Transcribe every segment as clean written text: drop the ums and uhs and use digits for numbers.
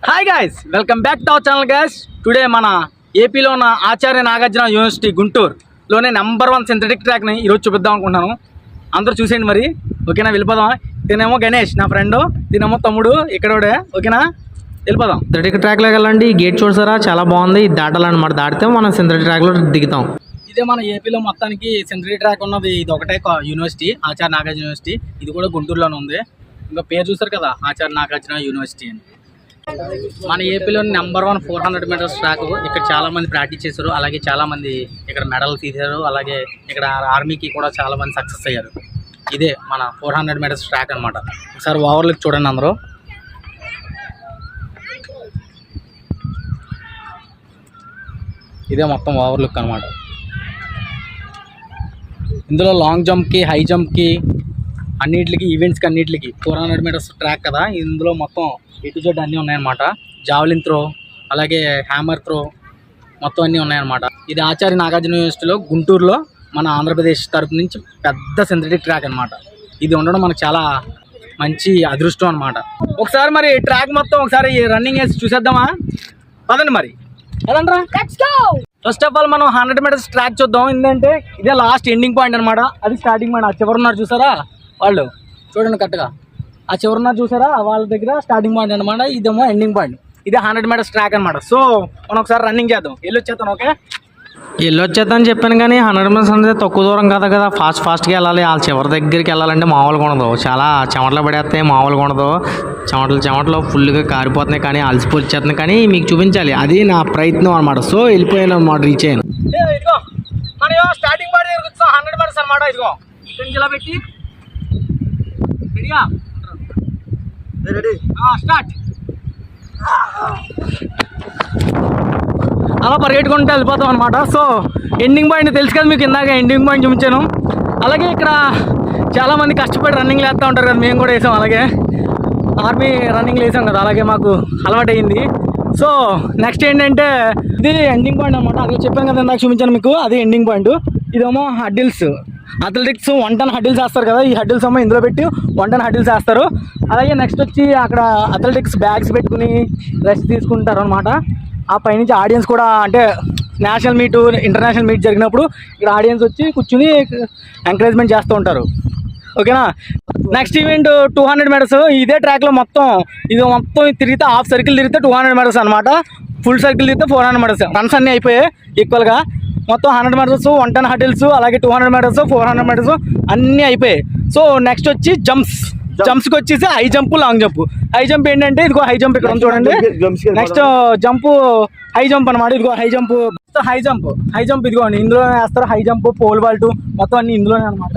Hi guys, welcome back to our channel guys. Today మన ఏపీలో ఉన్న Acharya Nagarjuna university గుంటూరులోనే number 1 synthetic ట్రాక్ని ఈరోజు చూపిద్దాం అనుకుంటున్నాను. అందరూ చూసేయండి మరి. ఓకేనా, వెళ్ళిపోదాం. తినేమో గణేష్ నా ఫ్రెండ్, తినేమో తమ్ముడు ఇక్కడే. ఓకేనా, వెళ్ళిపోదాం. సింథటిక్ ట్రాక్లోకి వెళ్ళండి. ఈ గేట్ చూసారా, చాలా బాగుంది. ఇది దాటాలన్నమాట. దాటితే మనం సింథటిక్ ట్రాక్లో దిగుతాం. ఇదే మన ఏపీలో మొత్తానికి సింథటిక్ ట్రాక్ ఉన్నది ఇది ఒకటే యూనివర్సిటీ, ఆచార్య నాగార్జున యూనివర్సిటీ. ఇది కూడా గుంటూరులోనే ఉంది. ఇంకా పేరు చూసారు కదా, ఆచార్య నాగార్జున యూనివర్సిటీ అని. మన ఏపీలో నెంబర్ 1 400 మీటర్స్ ట్రాక్. ఇక్కడ చాలా మంది ప్రాక్టీస్ చేశారు, అలాగే చాలా మంది ఇక్కడ మెడల్ తీశారు, అలాగే ఇక్కడ ఆర్మీకి కూడా చాలా మంది సక్సెస్ అయ్యారు. ఇదే మన 400 మీటర్స్ ట్రాక్ అనమాట. ఒకసారి ఓవర్లుక్ చూడండి అందరూ. ఇదే మొత్తం ఓవర్లుక్ అనమాట. ఇందులో లాంగ్ జంప్కి, హై జంప్కి, అన్నిటికి ఈవెంట్స్కి అన్నిటికి 400 మీటర్స్ ట్రాక్ కదా. ఇందులో మొత్తం A to Z అన్నీ ఉన్నాయన్నమాట. జావలిన్ త్రో, అలాగే హ్యామర్ త్రో, మొత్తం అన్నీ ఉన్నాయన్నమాట. ఇది ఆచార్య నాగార్జున యూనివర్సిటీలో గుంటూరులో మన ఆంధ్రప్రదేశ్ తరపు నుంచి పెద్ద సింథటిక్ ట్రాక్ అనమాట. ఇది ఉండడం మనకు చాలా మంచి అదృష్టం అనమాట. ఒకసారి మరి ట్రాక్ మొత్తం ఒకసారి రన్నింగ్ వేసి చూసేద్దామా? పదండి మరి, పదండ్రా. ఫస్ట్ ఆఫ్ ఆల్ మనం 100 మీటర్స్ ట్రాక్ చూద్దాం. ఎందుకంటే ఇదే లాస్ట్ ఎండింగ్ పాయింట్ అనమాట. అది స్టార్టింగ్ పాయింట్. ఆ చివరి ఉన్నారు చూసారా వాళ్ళు, చూడండి కరెక్ట్గా. ఆ చివరున్నారు చూసారా, వాళ్ళ దగ్గర స్టార్టింగ్ పాయింట్ అనమాట. ఇదేమో ఎండింగ్ పాయింట్. ఇదే 100 మీటర్స్ ట్రాక్ అనమాట. సో మనం ఒకసారి రన్నింగ్ చేద్దాం. వెళ్ళొచ్చేస్తాను. ఓకే, వెళ్ళొచ్చేద్దని చెప్పాను కానీ 100 మీటర్స్ అనేది తక్కువ దూరం కదా. ఫాస్ట్గా వెళ్ళాలి. వాళ్ళ చివరి దగ్గరికి వెళ్ళాలంటే మామూలుగా ఉండదు. చాలా చెమటలు పడేస్తాయి, మామూలుగా ఉండదు. చెమటలు ఫుల్గా కారిపోతున్నాయి, కానీ అలసిపోయి వచ్చేస్తున్నాయి. కానీ మీకు చూపించాలి, అది నా ప్రయత్నం అనమాట. సో వెళ్ళిపోయాను అనమాట, రీచ్ అయ్యాను. ఇదిగో మనం స్టార్టింగ్ పాయింట్ దగ్గర 100 మీటర్స్ అనమాట. ఇదిగో ఇలా పెట్టి రెడీగా, స్టార్ట్. అలా పరిగెట్టుకుంటే వెళ్ళిపోతాం అనమాట. సో ఎండింగ్ పాయింట్ తెలుసు కదా మీకు, ఇందాక ఎండింగ్ పాయింట్ చూపించాను. అలాగే ఇక్కడ చాలామంది కష్టపడి రన్నింగ్ వేస్తూ ఉంటారు కదా, మేము కూడా వేసాం. అలాగే ఆర్మీ రన్నింగ్ వేసాం కదా, అలాగే మాకు అలవాటు అయింది. సో నెక్స్ట్ ఏంటంటే ఇది ఎండింగ్ పాయింట్ అనమాట. అది చెప్పాను కదా ఇందాక చూపించాను మీకు, అది ఎండింగ్ పాయింట్. ఇదేమో హడ్డిల్స్, అథ్లెటిక్స్ 1 ton హడ్డిల్స్ వేస్తారు కదా. ఈ హడ్డిల్స్ ఏమో ఇందులో పెట్టి 1 ton హడ్డిల్స్ వేస్తారు. అలాగే నెక్స్ట్ వచ్చి అక్కడ అథ్లెటిక్స్ బ్యాగ్స్ పెట్టుకుని రెస్ట్ తీసుకుంటారు అనమాట. ఆ పైనుంచి ఆడియన్స్ కూడా, అంటే నేషనల్ మీట్, ఇంటర్నేషనల్ మీట్ జరిగినప్పుడు ఇక్కడ ఆడియన్స్ వచ్చి కూర్చుని ఎంకరేజ్మెంట్ చేస్తూ ఉంటారు. ఓకేనా. Next event 200 metres. ఇదే ట్రాక్లో మొత్తం తిరిగితే హాఫ్ సర్కిల్ తిరిగితే 200 మీటర్స్ అనమాట. ఫుల్ సర్కిల్ తిరిగితే 400 మీటర్స్. రన్స్ అన్నీ అయిపోయాయి ఈక్వల్గా. మొత్తం 100 మీటర్స్, 1 ton హడిల్స్, అలాగే 200 మీటర్స్, 400 మీటర్స్ అన్నీ అయిపోయాయి. సో నెక్స్ట్ వచ్చి జంప్స్కి వచ్చేసి high jump, long jump. High jump ఏంటంటే ఇదిగో హై జంప్ ఇక్కడ చూడండి. నెక్స్ట్ జంప్ హై జంప్ అనమాట. ఇదిగో హై జంప్ ఇదిగోండి ఇందులో వేస్తారు. హై జంప్, పోల్ వాల్ట్ మొత్తం అన్ని ఇందులోనే అనమాట.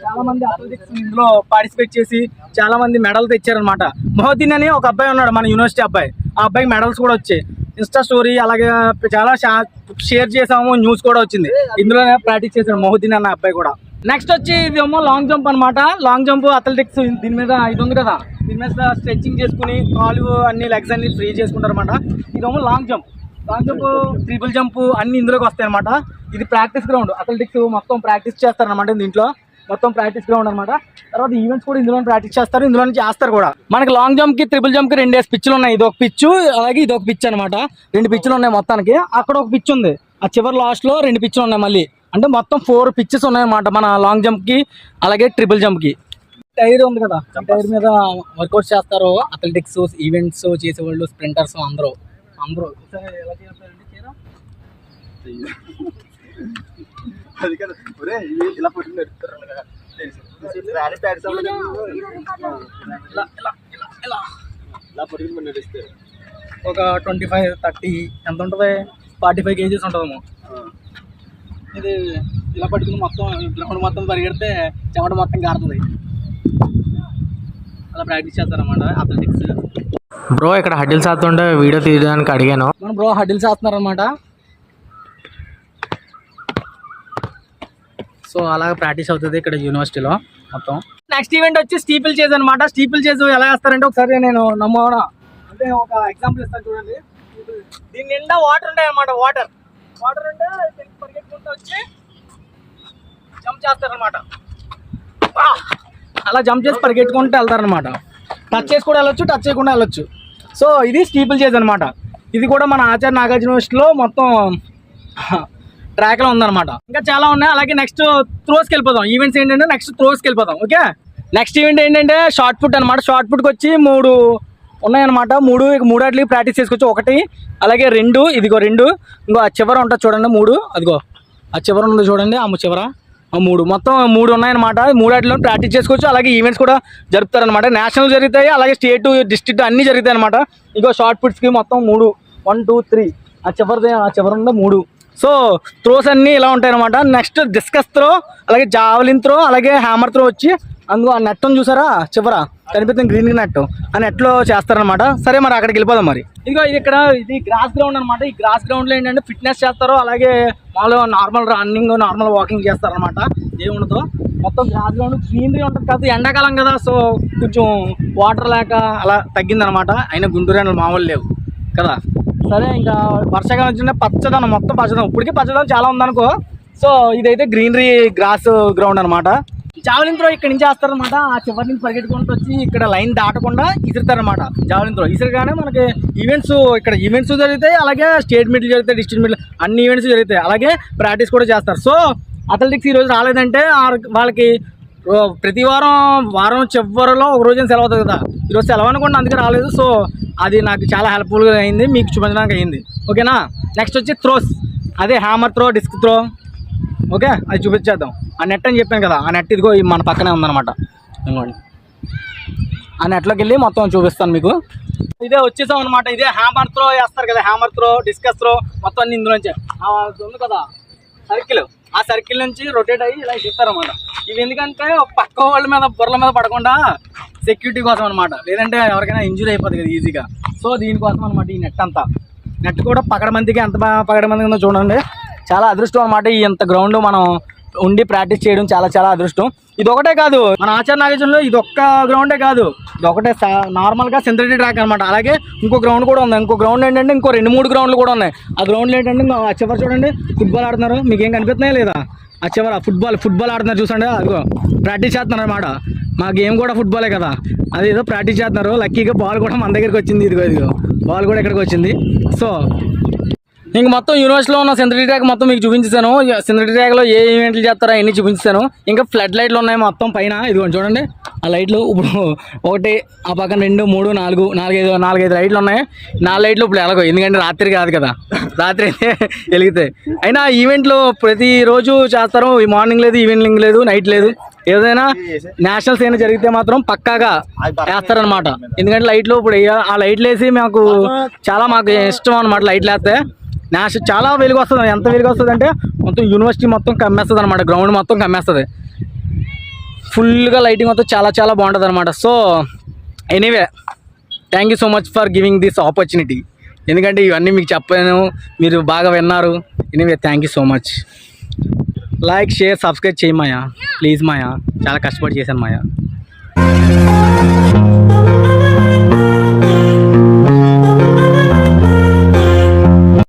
చాలా మంది అథ్లెటిక్స్ ఇందులో పార్టిసిపేట్ చేసి చాలా మంది మెడల్ తెచ్చారనమాట. మొహద్దీన్ అని ఒక అబ్బాయి ఉన్నాడు, మన యూనివర్సిటీ అబ్బాయి. ఆ అబ్బాయికి మెడల్స్ కూడా వచ్చాయి. ఇన్స్టా స్టోరీ అలాగే చాలా షేర్ చేసాము, న్యూస్ కూడా వచ్చింది. ఇందులోనే ప్రాక్టీస్ చేశాడు మొహద్దీన్ అన్న అబ్బాయి కూడా. నెక్స్ట్ వచ్చి ఇదేమో లాంగ్ జంప్ అనమాట. లాంగ్ జంప్ అథ్లెటిక్స్ దీని మీద ఇది ఉంది కదా, దీని మీద స్ట్రెచ్చింగ్ చేసుకుని కాలు అన్ని లెగ్స్ అన్ని ఫ్రీ చేసుకుంటారు అనమాట. ఇదేమో లాంగ్ జంప్, ట్రిపుల్ జంప్ అన్ని ఇందులోకి వస్తాయి అనమాట. ఇది ప్రాక్టీస్ గ్రౌండ్. అథ్లెటిక్స్ మొత్తం ప్రాక్టీస్ చేస్తారనమాట దీంట్లో. మొత్తం ప్రాక్టీస్ గ్రౌండ్ అనమాట. తర్వాత ఈవెంట్స్ కూడా ఇందులో ప్రాక్టీస్ చేస్తారు, ఇందులో చేస్తారు కూడా. మనకి లాంగ్ జంప్ కి, ట్రిపుల్ జంప్ కి 2 పిచ్చులు ఉన్నాయి. ఇది ఒక పిచ్చు, అలాగే ఇది ఒక పిచ్ అనమాట. 2 పిచ్చులు ఉన్నాయి మొత్తానికి. అక్కడ ఒక పిచ్ ఉంది, ఆ చివరి లాస్ట్ లో 2 పిచ్చులు ఉన్నాయి మళ్ళీ. అంటే మొత్తం 4 పిచ్చెస్ ఉన్నాయన్నమాట మన లాంగ్ జంప్ కి, అలాగే ట్రిపుల్ జంప్ కి. టైర్ ఉంది కదా, టైర్ మీద వర్కౌట్స్ చేస్తారు అథ్లెటిక్స్, ఈవెంట్స్ చేసేవాళ్ళు, స్ప్రింటర్స్ అందరూ ఎలా చేస్తారంటే ఒక 25-30 ఎంత ఉంటుంది, 45 kgs ఉంటుందేమో. ఇది ఇలా పట్టుకుని మొత్తం గ్రౌండ్ మొత్తం పరిగెడితే చెమట మొత్తం కారుతుంది. అలా ప్రాక్టీస్ చేస్తారన్నమాట అథ్లెటిక్స్. బ్రో ఇక్కడ హడ్డిల్స్ వేస్తుంటే వీడియో తీయడానికి అడిగాను. మన బ్రో హడ్డిల్స్ వేస్తున్నారనమాట. సో అలాగే ప్రాక్టీస్ అవుతుంది ఇక్కడ యూనివర్సిటీలో మొత్తం. నెక్స్ట్ ఈవెంట్ వచ్చి స్టీపుల్ చేజ్ అనమాట. స్టీపుల్ చేజ్ ఎలా వేస్తారంటే ఒకసారి నేను నమ్మోనా అంటే ఒక ఎగ్జాంపుల్ ఇస్తాను చూడండి. దీని నిండా వాటర్ ఉంటాయి అనమాట. వాటర్ ఉంటే పరిగెత్తుకుంటూ వచ్చి జంప్ చేస్తారనమాట. అలా జంప్ చేసి పరిగెట్టుకుంటూ వెళ్తారనమాట. టచ్ చేసి కూడా వెళ్ళొచ్చు, టచ్ చేయకుండా వెళ్ళొచ్చు. సో ఇది స్టీపుల్ చేజ్ అనమాట. ఇది కూడా మన ఆచార్య నాగార్జున యూనివర్సిటీలో మొత్తం ట్రాక్లో ఉందన్నమాట. ఇంకా చాలా ఉన్నాయి. అలాగే నెక్స్ట్ త్రోస్కి వెళ్ళిపోదాం. ఈవెంట్స్ ఏంటంటే నెక్స్ట్ త్రోస్కి వెళ్ళిపోదాం. ఓకే, నెక్స్ట్ ఈవెంట్ ఏంటంటే షార్ట్ పుట్ అనమాట. షార్ట్ పుట్కి వచ్చి 3 ఉన్నాయన్నమాట. 3 అట్లకి ప్రాక్టీస్ చేసుకోవచ్చు. 1, అలాగే 2, ఇదిగో 2, ఇంకో ఆ చివర ఉంటుంది చూడండి 3, అదిగో ఆ చివర ఉంది చూడండి, ఆ చివర 3, మొత్తం 3 ఉన్నాయన్నమాట. 3 వాటిలో ప్రాక్టీస్ చేసుకోవచ్చు. అలాగే ఈవెంట్స్ కూడా జరుపుతారనమాట. నేషనల్ జరుగుతాయి, అలాగే స్టేట్, డిస్ట్రిక్ట్ అన్నీ జరుగుతాయి అనమాట. ఇగో షార్ట్ పుట్స్కి మొత్తం 3, 1, 2, 3, ఆ చివర ఉంది 3. సో త్రోస్ అన్నీ ఇలా ఉంటాయి అనమాట. నెక్స్ట్ డిస్కస్ త్రో, అలాగే జావలిన్ త్రో, అలాగే హ్యామర్ త్రో వచ్చి అందులో ఆ నెట్ ఉంది చూసారా చివర కనిపిస్తుంది గ్రీన్ నెట్, ఆ నెట్లో చేస్తారనమాట. సరే మరి అక్కడికి వెళ్ళిపోదాం. మరి ఇదిగో ఇది గ్రాస్ గ్రౌండ్ అనమాట. ఈ గ్రాస్ గ్రౌండ్లో ఏంటంటే ఫిట్నెస్ చేస్తారు, అలాగే మామూలుగా నార్మల్ రన్నింగ్, నార్మల్ వాకింగ్ చేస్తారనమాట. ఏముండదు, మొత్తం గ్రాస్ గ్రౌండ్ గ్రీనరీ ఉంటుంది కదా. ఎండాకాలం కదా, సో కొంచెం వాటర్ లేక అలా తగ్గిందనమాట. అయినా గుంటూరు ఎండలు మామూలు లేవు కదా. సరే ఇంకా వర్షాకాలం వచ్చిన పచ్చదనం, మొత్తం పచ్చదనం. ఇప్పటికీ పచ్చదనం చాలా ఉందనుకో. సో ఇదైతే గ్రీనరీ గ్రాస్ గ్రౌండ్ అనమాట. జావలిన్ త్రో ఇక్కడ నుంచి వేస్తారనమాట. ఆ చివరి నుంచి పరిగెట్టుకుంటూ వచ్చి ఇక్కడ లైన్ దాటకుండా ఇసురుతారనమాట. జావలిన్ త్రో ఇసురుగానే మనకి ఈవెంట్స్ జరుగుతాయి, అలాగే స్టేట్ మీట్లు జరుగుతాయి, డిస్ట్రిక్ట్ మీట్లు, అన్ని ఈవెంట్స్ జరుగుతాయి. అలాగే ప్రాక్టీస్ కూడా చేస్తారు. సో అథ్లెటిక్స్ ఈరోజు రాలేదంటే వాళ్ళకి ప్రతి వారం చివరిలో ఒక రోజు సెలవు అవుతుంది కదా. ఈరోజు సెలవు అనుకోండి, అందుకే రాలేదు. సో అది నాకు చాలా హెల్ప్ఫుల్గా అయింది, మీకు చూపించడానికి అయింది. ఓకేనా, నెక్స్ట్ వచ్చి త్రోస్, అదే hammer throw, disc throw. Okay, అది చూపించేద్దాం. ఆ నెట్ అని చెప్పాను కదా, ఆ నెట్ ఇదిగో మన పక్కనే ఉందన్నమాట. ఇంకోండి, ఆ నెట్లోకి వెళ్ళి మొత్తం చూపిస్తాను మీకు. ఇదే వచ్చేసాం అనమాట. ఇదే హ్యామర్ త్రో వేస్తారు కదా, హ్యామర్ త్రో, డిస్కస్ త్రో, మొత్తం అన్ని ఇందులోంచే ఉంది కదా సర్కిల్. ఆ సర్కిల్ నుంచి రొటేట్ అయ్యి ఇలా ఇస్తారన్నమాట. ఇవి ఎందుకంటే పక్క వాళ్ళ మీద బుర్రల మీద పడకుండా సెక్యూరిటీ కోసం అనమాట. లేదంటే ఎవరికైనా ఇంజురీ అయిపోతుంది కదా ఈజీగా. సో దీనికోసం అనమాట ఈ నెట్ అంతా. నెట్ కూడా పకడమందికి ఎంత బాగా పకడమంది ఉందో చూడండి. చాలా అదృష్టం అనమాట. ఈ ఇంత గ్రౌండ్ మనం ఉండి ప్రాక్టీస్ చేయడం చాలా చాలా అదృష్టం. ఇది ఒకటే కాదు, మన ఆచార్య నాగార్జునలో ఇది ఒక్క గ్రౌండే కాదు, ఇది ఒకటే నార్మల్గా సింథటిక్ ట్రాక్ అనమాట. అలాగే ఇంకో గ్రౌండ్ కూడా ఉంది. ఇంకో గ్రౌండ్ ఏంటంటే ఇంకో 2-3 గ్రౌండ్లు కూడా ఉన్నాయి. ఆ గ్రౌండ్లు ఏంటంటే ఆ చివరి చూడండి ఫుట్బాల్ ఆడుతున్నారు. మీకు ఏం కనిపిస్తున్నాయా లేదా? ఆ చివర ఫుట్బాల్ ఆడుతున్నారు చూసండి. అదిగో ప్రాక్టీస్ చేస్తున్నారు అనమాట. మా గేమ్ కూడా ఫుట్బాలే కదా, అది ఏదో ప్రాక్టీస్ చేస్తున్నారు. లక్కీగా బాల్ కూడా మన దగ్గరికి వచ్చింది. ఇదిగో బాల్ కూడా ఇక్కడికి వచ్చింది. సో ఇంక మొత్తం యూనివర్సిటీలో ఉన్న సింథటిక్ ట్రాక్ మొత్తం మీకు చూపించాను. సింథటిక్ ట్రాక్లో ఏ ఈవెంట్లు చేస్తారో అవన్నీ చూపించాను. ఇంకా ఫ్లడ్ లైట్లు ఉన్నాయి మొత్తం పైన. ఇదిగోండి చూడండి ఆ లైట్లు. ఇప్పుడు 1, ఆ పక్కన 2, 3, 4, 4, 5 లైట్లు ఉన్నాయి. 4 లైట్లు ఇప్పుడు ఎలాగో, ఎందుకంటే రాత్రి కాదు కదా, రాత్రి అయితే వెలుగుతాయి. అయినా ఈవెంట్లు ప్రతిరోజు చేస్తారు. మార్నింగ్ లేదు, ఈవినింగ్ లేదు, నైట్ లేదు. ఏదైనా నేషనల్స్ అయినా జరిగితే మాత్రం పక్కాగా వేస్తారనమాట. ఎందుకంటే లైట్లు ఇప్పుడు ఆ లైట్లు వేసి మాకు ఇష్టం అనమాట. లైట్లు వేస్తే చాలా వెలుగు వస్తుంది. ఎంత వెలుగు వస్తుంది అంటే మొత్తం యూనివర్సిటీ మొత్తం కమ్మేస్తుంది అనమాట. గ్రౌండ్ మొత్తం కమ్మేస్తుంది. ఫుల్గా లైటింగ్ మొత్తం చాలా చాలా బాగుంటుంది అనమాట. So anyway, thank you so much for giving this opportunity. ఎందుకంటే ఇవన్నీ మీకు చెప్పాను, మీరు బాగా విన్నారు. Anyway, thank you so much. Like, share, subscribe చేయి మాయా, ప్లీజ్ మాయా. చాలా కష్టపడి చేశాను మాయా.